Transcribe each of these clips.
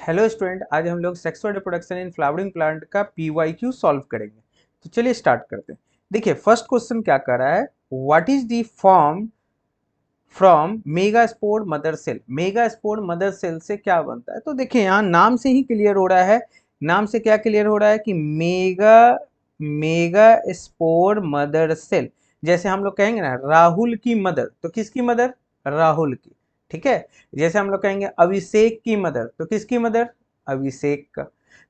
Hello student, आज हम लोग sexual reproduction in flowering plant का पीवाईक्यू सॉल्व करेंगे। तो चलिए स्टार्ट करते हैं। देखिए फर्स्ट क्वेश्चन क्या कर रहा है, what is the form from megaspore mother cell. Megaspore mother cell से क्या बनता है? तो देखिए यहाँ नाम से ही क्लियर हो रहा है। नाम से क्या क्लियर हो रहा है कि मेगा स्पोर मदर सेल। जैसे हम लोग कहेंगे ना राहुल की मदर, तो किसकी मदर? राहुल की। ठीक है। जैसे हम लोग कहेंगे अभिषेक की मदर, तो किसकी मदर? अभिषेक का।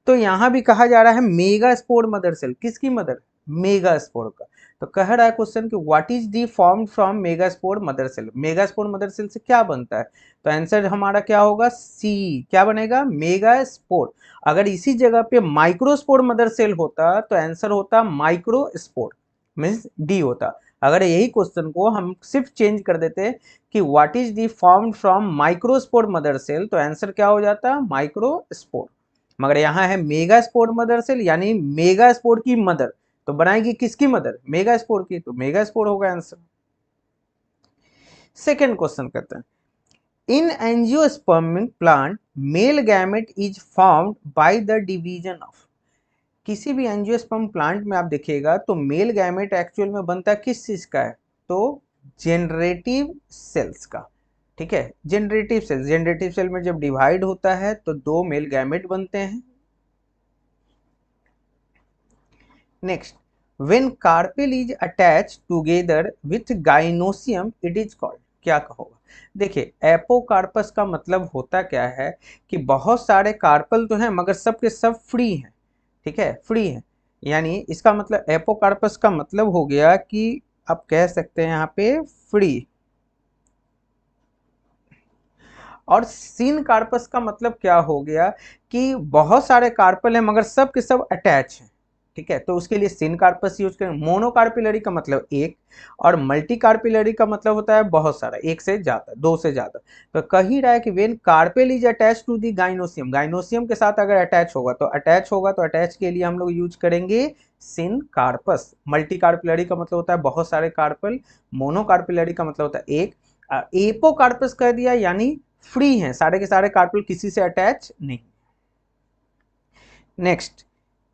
तो यहाँ भी कहा जा रहा है मेगा स्पोर मदर सेल, किसकी मदर? मेगा स्पोर का। तो कह रहा है क्वेश्चन कि what is the form from megaspore mother cell. Megaspore mother cell से क्या बनता है? तो आंसर हमारा क्या होगा? सी। क्या बनेगा? मेगास्पोर। अगर इसी जगह पे माइक्रोस्पोर मदर सेल होता तो आंसर होता माइक्रोस्पोर, मीन्स डी होता। अगर यही क्वेश्चन को हम सिर्फ चेंज कर देते कि what is the form from microspore mother cell, तो आंसर क्या हो जाता? माइक्रोस्पोर। मगर यहाँ है मेगास्पोर मदर सेल, यानी मेगास्पोर की मदर, तो बनाएगी किसकी मदर? मेगास्पोर की, तो मेगास्पोर होगा आंसर। सेकेंड क्वेश्चन करते हैं, in angiospermic plant male gamete is formed by the division of. किसी भी एंजियोस्पर्म प्लांट में आप देखिएगा तो मेल गैमेट एक्चुअल में बनता है किस चीज का है? तो जेनरेटिव सेल्स का। ठीक है, जेनरेटिव सेल में जब डिवाइड होता है तो दो मेल गैमेट बनते हैं। Next, when carpel is attached together with gynosium it is called, क्या कहोगा? देखिए एपोकार्पस का मतलब होता क्या है कि बहुत सारे कार्पल तो हैं मगर सब के सब फ्री हैं। ठीक है, फ्री हैं, यानी इसका मतलब एपोकार्पस का मतलब हो गया कि आप कह सकते हैं यहाँ पे फ्री। और सिन कार्पस का मतलब क्या हो गया कि बहुत सारे कार्पल हैं मगर सब के सब अटैच हैं। ठीक है, तो उसके लिए सिन कार्पस यूज करें। मोनोकार्पिलरी का मतलब एक, और मल्टी कार्पिलरी का मतलब होता है बहुत सारा, एक से ज्यादा, दो से ज्यादा। तो कह ही रहा है कि when carpel is attach to the gynoecium, gynoecium के साथ अगर अटैच के लिए हम लोग यूज करेंगे सिन कार्पस। मल्टी कार्पिलरी का मतलब होता है बहुत सारे कार्पल, मोनोकार्पिलरी का मतलब होता है एक, एपोकार्पस कह दिया यानी फ्री हैं, सारे के सारे कार्पल किसी से अटैच नहीं। Next,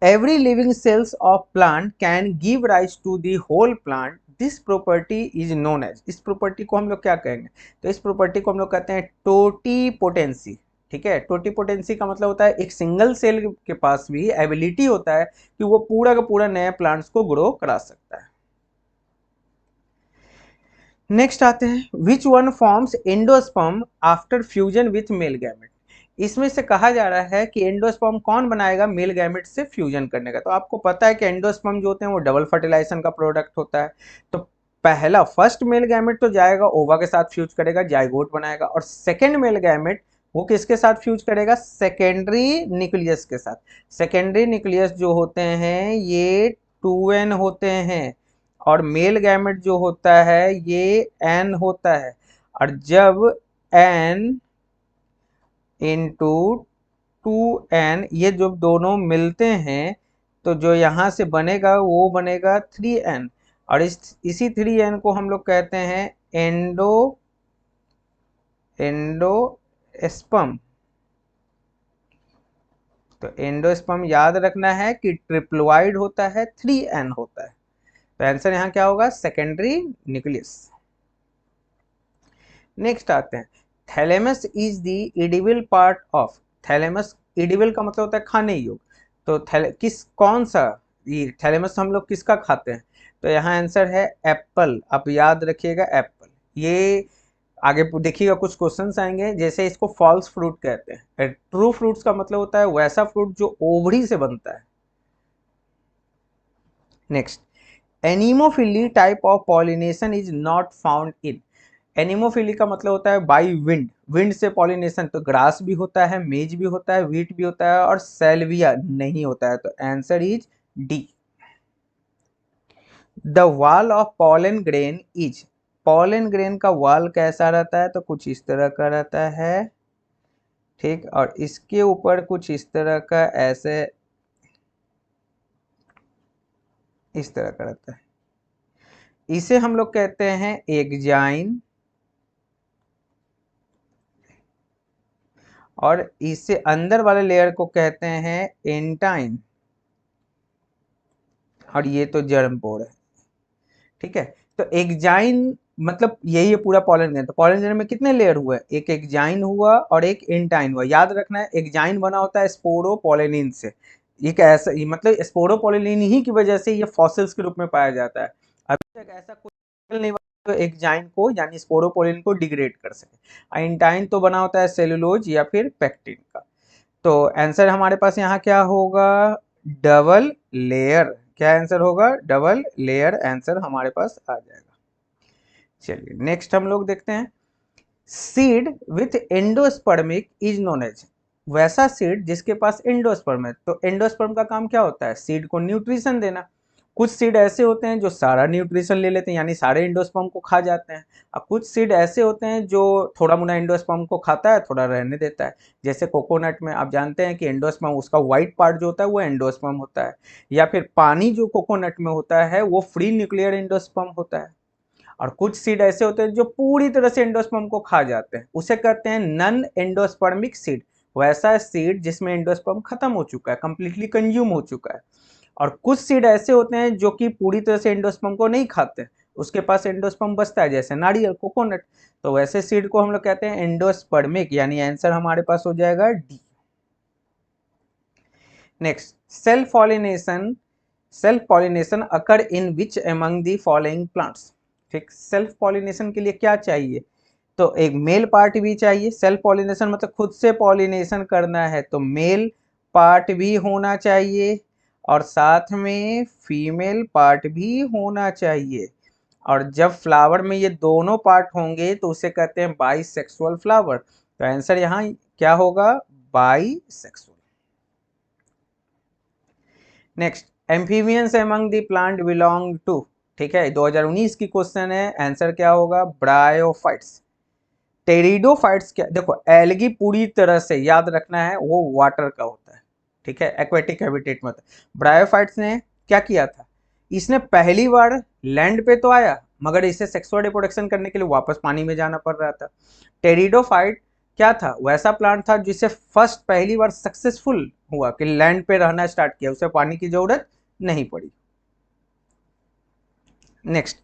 every living cells of plant can give rise to the whole plant, this property is known as. इस प्रॉपर्टी को हम लोग क्या कहेंगे? तो इस प्रॉपर्टी को हम लोग कहते हैं टोटीपोटेंसी। ठीक है, टोटीपोटेंसी का मतलब होता है एक सिंगल सेल के पास भी एबिलिटी होता है कि वो पूरा का पूरा नए प्लांट्स को ग्रो करा सकता है। नेक्स्ट आते हैं, which one forms endosperm after fusion with male gamete. इसमें से कहा जा रहा है कि एंडोस्पर्म कौन बनाएगा मेल गैमेट से फ्यूजन करने का। तो आपको पता है कि एंडोस्पर्म जो होते हैं वो डबल फर्टिलाइजेशन का प्रोडक्ट होता है। तो पहला फर्स्ट मेल गैमेट तो जाएगा ओवा के साथ फ्यूज करेगा, जाइगोट बनाएगा, और सेकेंड मेल गैमेट वो किसके साथ फ्यूज करेगा? सेकेंडरी न्यूक्लियस के साथ। सेकेंडरी न्यूक्लियस जो होते हैं ये 2n होते हैं, और मेल गैमेट जो होता है ये n होता है। और जब n इंटू 2n ये जब दोनों मिलते हैं तो जो यहाँ से बनेगा वो बनेगा 3n, और इसी 3n को हम लोग कहते हैं एंडोस्पर्म। तो एंडोस्पर्म याद रखना है कि ट्रिप्लोइड होता है, 3n होता है। तो आंसर यहाँ क्या होगा? Secondary nucleus. नेक्स्ट आते हैं, thalamus is the edible part of. Thalamus, edible का मतलब होता है खाने योग्य। तो कौन सा ये थैलेमस हम लोग किसका खाते हैं? तो यहाँ आंसर है एप्पल। आप याद रखिएगा एप्पल। ये आगे देखिएगा कुछ क्वेश्चंस आएंगे, जैसे इसको फॉल्स फ्रूट कहते हैं। ट्रू फ्रूट्स का मतलब होता है वैसा फ्रूट जो ओवरी से बनता है। Next, anemophily type of pollination is not found in. Anemophily का मतलब होता है बाई विंड, विंड से पॉलिनेशन। तो ग्रास भी होता है, मेज भी होता है, व्हीट भी होता है, और सेल्विया नहीं होता है। तो answer is D. The wall of pollen grain is. Pollen grain का वॉल कैसा रहता है? तो कुछ इस तरह का रहता है। ठीक, और इसके ऊपर कुछ इस तरह का, ऐसे इस तरह का रहता है। इसे हम लोग कहते हैं एग्जाइन, और इससे अंदर वाले लेयर को कहते हैं एंटाइन, और ये तो जर्म पोर है। ठीक है, तो एग्जाइन मतलब यही है पूरा पॉलन ग्रैंड। तो पॉलन ग्रैंड में कितने लेयर हुए, एक एग्जाइन हुआ और एक एंटाइन हुआ। याद रखना है एग्जाइन बना होता है स्पोरोपोलेनिन से। ये ऐसा मतलब स्पोरोपोलेनिन ही की वजह से ये फॉसिल्स के रूप में पाया जाता है। अभी तक ऐसा कोई नहीं बना जो एग्जाइन को यानी स्पोरोपोलेनिन को डिग्रेड कर सके। एंटाइन तो बना होता है सेलुलोज या फिर पेक्टिन का। तो आंसर हमारे पास यहाँ क्या होगा, डबल लेयर। क्या आंसर होगा, डबल लेयर आंसर हमारे पास आ जाएगा। चलिए नेक्स्ट हम लोग देखते हैं, seed with endospermic is known as. वैसा सीड जिसके पास एंडोस्पर्म है। तो एंडोस्पर्म का काम क्या होता है, सीड को न्यूट्रिशन देना। कुछ सीड ऐसे होते हैं जो सारा न्यूट्रिशन ले लेते हैं यानी सारे एंडोस्पर्म को खा जाते हैं, और कुछ सीड ऐसे होते हैं जो थोड़ा मुना एंडोस्पर्म को खाता है, थोड़ा रहने देता है। जैसे कोकोनट में आप जानते हैं कि एंडोस्पर्म, उसका व्हाइट पार्ट जो होता है वो एंडोस्पर्म होता है। या फिर पानी जो कोकोनट में होता है वो फ्री न्यूक्लियर एंडोस्पर्म होता है। और कुछ सीड ऐसे होते हैं जो पूरी तरह से एंडोस्पर्म को खा जाते हैं, उसे कहते हैं नन एंडोस्पर्मिक सीड। वैसा सीड जिसमें एंडोस्पर्म खत्म हो चुका है, कंप्लीटली कंज्यूम हो चुका है। और कुछ सीड ऐसे होते हैं जो कि पूरी तरह से एंडोस्पर्म को नहीं खाते, उसके पास एंडोस्पर्म बचता है, जैसे नारियल, कोकोनट। तो वैसे सीड को हम लोग कहते हैं एंडोस्पर्मिक, यानी आंसर हमारे पास हो जाएगा D. Next, self pollination. Self pollination occur in which among the following plants. ठीक, सेल्फ पॉलिनेशन के लिए क्या चाहिए, तो एक मेल पार्ट भी चाहिए। सेल्फ पॉलिनेशन मतलब खुद से पॉलिनेशन करना है, तो मेल पार्ट भी होना चाहिए और साथ में फीमेल पार्ट भी होना चाहिए। और जब फ्लावर में ये दोनों पार्ट होंगे तो उसे कहते हैं बाइसेक्सुअल फ्लावर। तो आंसर यहाँ क्या होगा, bisexual. Next, amphibians among the plant belong to. ठीक है, 2019 की क्वेश्चन है, आंसर क्या होगा, ब्रायोफाइट्स। टेरिडोफाइट्स क्या, देखो एल्गी पूरी तरह से याद रखना है वो वाटर का होता है। ठीक है, एक्वेटिक हैबिटेट में होता है। ब्रायोफाइट्स ने क्या किया था, इसने पहली बार लैंड पे तो आया मगर इसे सेक्सुअल रिप्रोडक्शन करने के लिए वापस पानी में जाना पड़ रहा था। टेरिडोफाइट क्या था, वैसा प्लांट था जिसे फर्स्ट पहली बार सक्सेसफुल हुआ कि लैंड पे रहना स्टार्ट किया, उसे पानी की जरूरत नहीं पड़ी। Next,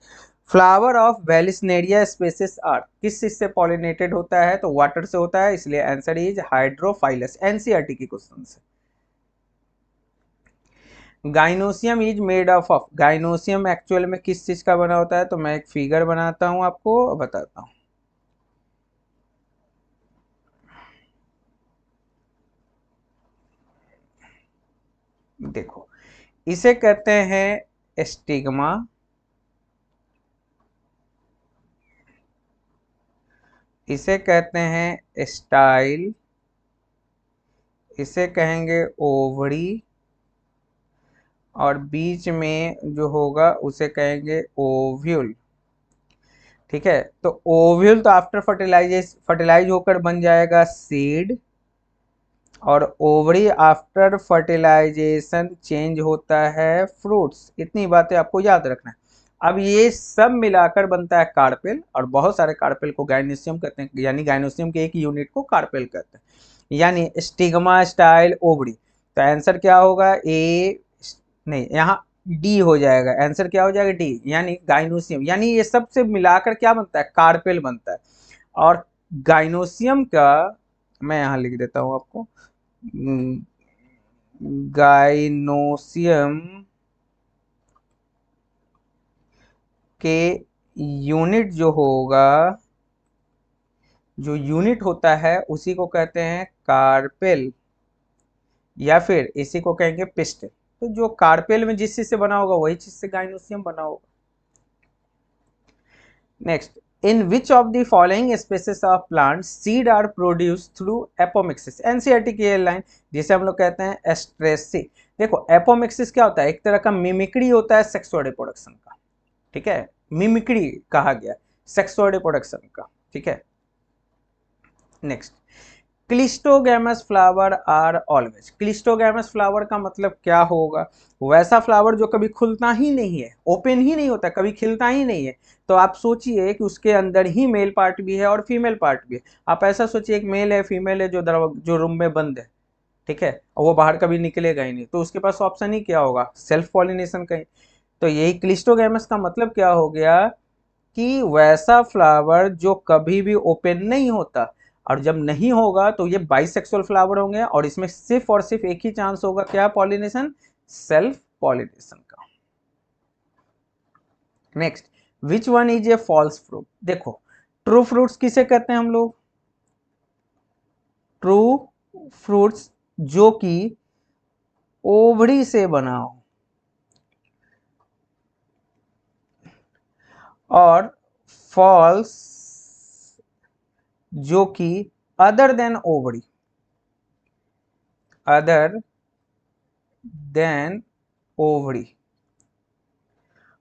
flower of Vallisneria species are, किस चीज से पॉलिनेटेड होता है, तो वाटर से होता है, इसलिए आंसर इज हाइड्रोफाइलस। एनसीईआरटी की क्वेश्चन से। Gynoecium is made of, gynoecium actual में किस चीज का बना होता है, तो मैं एक फिगर बनाता हूं आपको बताता हूं। देखो, इसे कहते हैं स्टिग्मा, इसे कहते हैं स्टाइल, इसे कहेंगे ओवरी, और बीच में जो होगा उसे कहेंगे ओव्यूल। ठीक है, तो ओव्यूल तो आफ्टर फर्टिलाइज होकर बन जाएगा सीड, और ओवरी आफ्टर फर्टिलाइजेशन चेंज होता है फ्रूट्स। इतनी बातें आपको याद रखना है। अब ये सब मिलाकर बनता है कार्पेल, और बहुत सारे कार्पेल को गाइनोसियम कहते हैं, यानी गाइनोसियम के एक यूनिट को कार्पेल कहते हैं, यानी स्टिग्मा, स्टाइल, ओवरी। तो आंसर क्या होगा, ए नहीं, यहाँ डी हो जाएगा। आंसर क्या हो जाएगा, डी, यानी गाइनोसियम। यानी ये सब से मिलाकर क्या बनता है, कार्पेल बनता है। और गाइनोसियम का मैं यहाँ लिख देता हूँ आपको, गाइनोसियम के यूनिट जो होगा, जो यूनिट होता है उसी को कहते हैं कार्पेल, या फिर इसी को कहेंगे पिस्टल। तो जो कार्पेल में जिस चीज से बना होगा वही चीज से गाइनोसियम बना होगा। Next, in which of the following species of plant seed are produce through apomixis. NCERT की लाइन जिसे हम लोग कहते हैं एस्ट्रेसी। देखो एपोमिक्सिस क्या होता है, एक तरह का मिमिक्री होता है सेक्सुअल रिप्रोडक्शन का। ठीक है, मिमिक्री कहा गया सेक्सुअल रिप्रोडक्शन का। ठीक है, next, cleistogamous flower are always. Cleistogamous flower का मतलब क्या होगा? वैसा फ्लावर जो कभी खुलता ही नहीं है, ओपन ही नहीं होता, कभी खिलता ही नहीं है। तो आप सोचिए कि उसके अंदर ही मेल पार्ट भी है और फीमेल पार्ट भी है। आप ऐसा सोचिए, एक मेल है, फीमेल है, जो रूम में बंद है, ठीक है, और वो बाहर कभी निकलेगा ही नहीं, तो उसके पास ऑप्शन ही क्या होगा? सेल्फ पॉलिनेशन का ही। तो यही क्लिस्टोगैमस का मतलब क्या हो गया कि वैसा फ्लावर जो कभी भी ओपन नहीं होता, और जब नहीं होगा तो ये बाइसेक्सुअल फ्लावर होंगे, और इसमें सिर्फ और सिर्फ एक ही चांस होगा, क्या? पॉलिनेशन, सेल्फ पॉलिनेशन का। Next, which one is a false fruit? देखो, ट्रू फ्रूट्स किसे कहते हैं हम लोग? ट्रू फ्रूट्स जो कि ओवरी से बना हो, और फॉल्स जो कि other than ovary, other than ovary,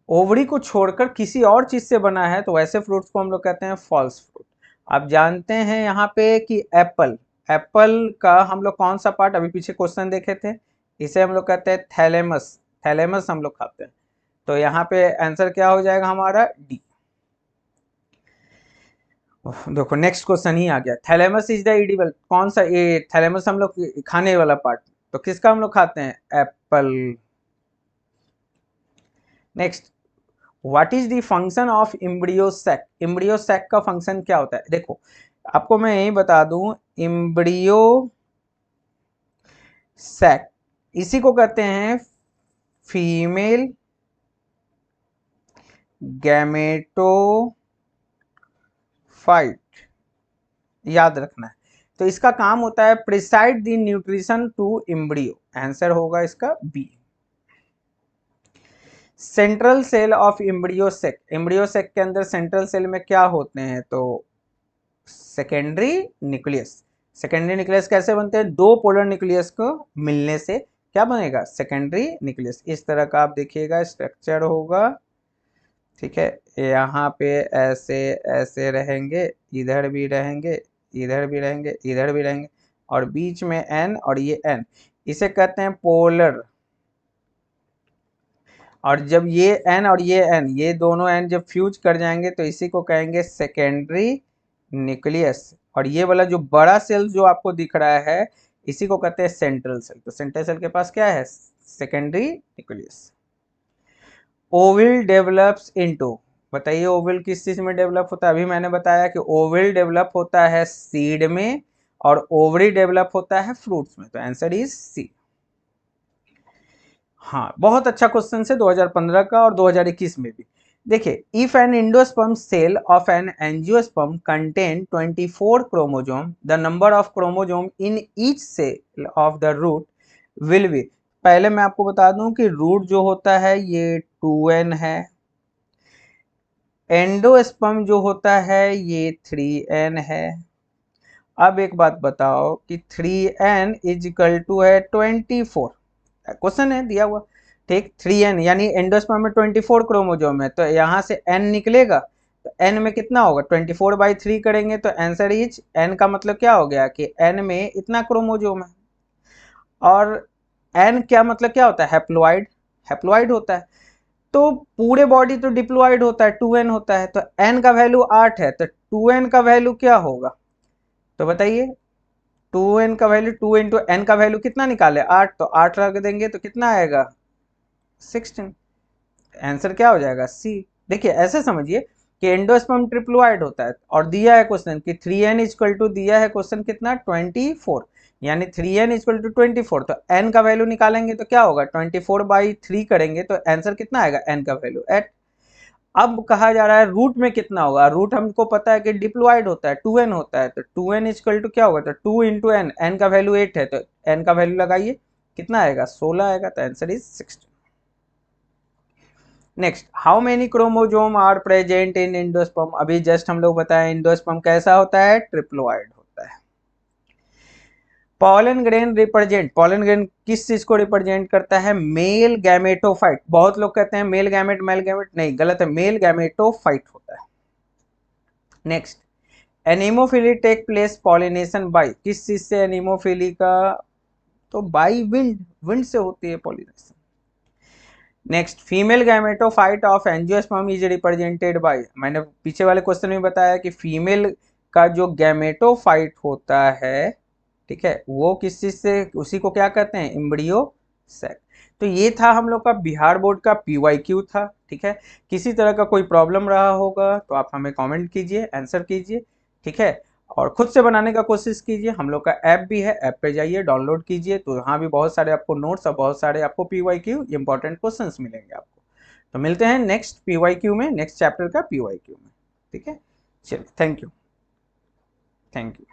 ovary को छोड़कर किसी और चीज से बना है, तो वैसे फ्रूट्स को हम लोग कहते हैं फॉल्स फ्रूट। आप जानते हैं यहाँ पे कि एप्पल, एप्पल का हम लोग कौन सा पार्ट अभी पीछे क्वेश्चन देखे थे, इसे हम लोग कहते हैं थैलेमस, थैलेमस हम लोग खाते हैं। तो यहाँ पे आंसर क्या हो जाएगा हमारा? डी। देखो नेक्स्ट क्वेश्चन ही आ गया, थैलेमस इज द एडिबल, कौन सा? ये थैलेमस हम लोग खाने वाला पार्ट, तो किसका हम लोग खाते हैं? Apple. Next, what is the function of embryo sac? Embryo sac का फंक्शन क्या होता है? देखो, आपको मैं यही बता दूं, एम्ब्रियो सैक इसी को कहते हैं फीमेल गैमेटोफाइट, याद रखना है। तो इसका काम होता है preside the nutrition to embryo, answer होगा इसका B. Central cell of embryo sac, embryo sac के अंदर सेंट्रल सेल में क्या होते हैं? तो सेकेंडरी न्यूक्लियस। सेकेंडरी न्यूक्लियस कैसे बनते हैं? दो पोलर न्यूक्लियस को मिलने से क्या बनेगा? Secondary nucleus. इस तरह का आप देखिएगा स्ट्रक्चर होगा, ठीक है। यहाँ पे ऐसे ऐसे रहेंगे, इधर भी रहेंगे, इधर भी रहेंगे, इधर भी रहेंगे, और बीच में एन, और ये एन, इसे कहते हैं पोलर। और जब ये एन और ये एन, ये दोनों एन जब फ्यूज कर जाएंगे तो इसी को कहेंगे सेकेंडरी न्यूक्लियस। और ये वाला जो बड़ा सेल जो आपको दिख रहा है, इसी को कहते हैं सेंट्रल सेल। तो सेंट्रल सेल के पास क्या है? Secondary nucleus. ओविल डेवलप्स इनटू, बताइए ओविल किस चीज में डेवलप होता है? अभी मैंने बताया कि ओविल डेवलप होता है सीड में, और ओवरी डेवलप होता है फ्रूट्स में, तो आंसर इज सी। हाँ, बहुत अच्छा क्वेश्चन है 2015 का और 2021 में भी। देखिए, if an endosperm cell of an angiosperm contain 24 chromosome, the number of chromosome in each cell of the root will be. पहले मैं आपको बता दूं कि रूट जो होता है ये 2n है, एंडोस्पर्म जो होता है ये 3n है। अब एक बात बताओ कि 3n इज इक्वल टू है 24, क्वेश्चन है दिया हुआ, ठीक। 3n यानी एंडोस्पर्म में 24 क्रोमोजोम है, तो यहाँ से n निकलेगा, तो n में कितना होगा? 24/3 करेंगे तो आंसर इज, n का मतलब क्या हो गया कि n में इतना क्रोमोजोम है। और n क्या मतलब क्या होता है? हैप्लॉइड, हैप्लॉइड होता है। तो पूरे बॉडी तो डिप्लॉइड होता है, 2n होता है, तो n का वैल्यू 8 है, तो 2n का वैल्यू क्या होगा? तो बताइए, 2n का वैल्यू, 2 इंटू एन का वैल्यू कितना निकाले? 8, तो 8 रख देंगे तो कितना आएगा? 16। आंसर क्या हो जाएगा? सी। देखिए ऐसे समझिए कि एंडोस्पर्म ट्रिप्लोइड होता है, और दिया है क्वेश्चन कि 3n इक्वल टू, दिया है क्वेश्चन कितना? 24, यानी 3n इक्वल टू 24, तो n का वैल्यू निकालेंगे तो क्या होगा? 24/3 करेंगे तो आंसर कितना आएगा? n का वैल्यू 8। अब कहा जा रहा है रूट में कितना होगा? रूट हमको पता है कि डिप्लॉइड होता है, 2n होता है, तो 2n इक्वल टू क्या होगा? तो 2 इंटू एन, एन का वैल्यू 8 है, तो n का वैल्यू लगाइए, कितना आएगा? 16 आएगा, तो answer is 16। Next, how many chromosome are present in endosperm? अभी जस्ट हम लोग बताए एंडोस्पर्म कैसा होता है? ट्रिप्लोइड होता है। Pollen grain represent, pollen grain किस चीज को रिप्रेजेंट करता है? Male gametophyte. बहुत लोग कहते हैं मेल गैमेट, मेल गैमेट, नहीं, गलत है, मेल गैमेटोफाइट होता है। Next, anemophily take place pollination by, किस चीज से एनीमोफिली का, तो बाय विंड, विंड से होती है pollination. Next, female gametophyte of angiosperm is represented by, मैंने पीछे वाले क्वेश्चन में बताया कि फीमेल का जो गैमेटोफाइट होता है, ठीक है, वो किस चीज से, उसी को क्या कहते हैं, एम्ब्रियो सैक। तो ये था हम लोग का बिहार बोर्ड का पीवाईक्यू था, ठीक है। किसी तरह का कोई प्रॉब्लम रहा होगा तो आप हमें कमेंट कीजिए, आंसर कीजिए, ठीक है। और खुद से बनाने का कोशिश कीजिए, हम लोग का ऐप भी है, ऐप पे जाइए डाउनलोड कीजिए, तो यहाँ भी बहुत सारे आपको नोट्स और बहुत सारे आपको पीवाईक्यू इंपॉर्टेंट क्वेश्चंस मिलेंगे आपको। तो मिलते हैं नेक्स्ट पीवाईक्यू में, नेक्स्ट चैप्टर का पीवाईक्यू में, ठीक है। चलिए, थैंक यू, थैंक यू।